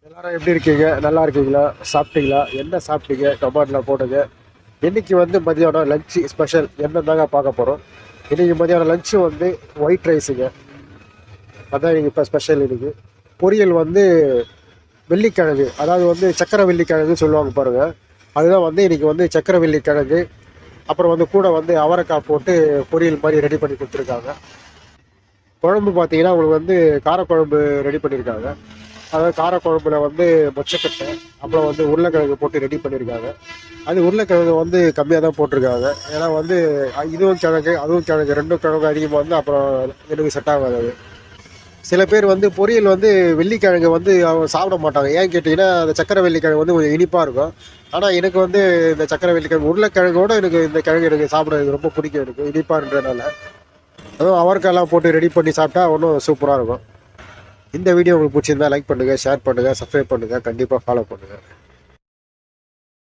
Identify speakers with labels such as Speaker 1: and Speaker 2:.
Speaker 1: எல்லாரும் எப்படி இருக்கீங்க? நல்லா இருக்கீங்களா? சாப்பிட்டீங்களா? என்ன சாப்பிட்டீங்க? கமெண்ட்ல போடுங்க. இன்னைக்கு வந்து மதியானம் லஞ்சு ஸ்பெஷல் என்னதாங்க பார்க்க போகிறோம். இன்னைக்கு மதியானம் லஞ்சு வந்து ஒயிட் ரைஸுங்க. அதான் இன்னைக்கு இப்போ ஸ்பெஷல். இன்னைக்கு பொரியல் வந்து வெள்ளிக்கிழங்கு, அதாவது வந்து சக்கரை வெள்ளிக்கிழங்குன்னு சொல்லுவாங்க பாருங்க. அதுதான் வந்து இன்னைக்கு வந்து சக்கரை வெள்ளிக்கிழங்கு. அப்புறம் வந்து கூட வந்து அவரைக்காய் போட்டு பொரியல் மாதிரி ரெடி பண்ணி கொடுத்துருக்காங்க. குழம்பு பார்த்தீங்கன்னா உங்களுக்கு வந்து காரக்குழம்பு ரெடி பண்ணியிருக்காங்க. அதாவது காரக்குழம்புல வந்து மொச்சக்கட்டை, அப்புறம் வந்து உருளைக்கிழங்கு போட்டு ரெடி பண்ணியிருக்காங்க. அது உருளைக்கிழங்கு வந்து கம்மியாக தான் போட்டிருக்காங்க. ஏன்னா வந்து இதுவும் கிழங்கு அதுவும் கிழங்கு ரெண்டும் கிழங்கு அதிகமாக வந்து அப்புறம் எனக்கு செட் ஆகாது அது. சில பேர் வந்து பொரியல் வந்து வெள்ளிக்கிழங்கு வந்து அவங்க சாப்பிட மாட்டாங்க. ஏன்னு கேட்டிங்கன்னா அந்த சக்கரை வெள்ளிக்கிழங்கு வந்து கொஞ்சம் இனிப்பாக இருக்கும். ஆனால் எனக்கு வந்து இந்த சக்கரை வெள்ளிக்கிழங்கு உருளைக்கிழங்கோட எனக்கு இந்த கிழங்கு எனக்கு சாப்பிட எனக்கு ரொம்ப பிடிக்கும். எனக்கு இனிப்பான்றதுனால அதுவும் அவரைக்காயெல்லாம் போட்டு ரெடி பண்ணி சாப்பிட்டா இன்னும் சூப்பராக இருக்கும். இந்த வீடியோ உங்களுக்கு பிடிச்சிருந்தா லைக் பண்ணுங்கள், ஷேர் பண்ணுங்கள், சப்ஸ்கிரைப் பண்ணுங்கள், கண்டிப்பாக ஃபாலோ பண்ணுங்கள்.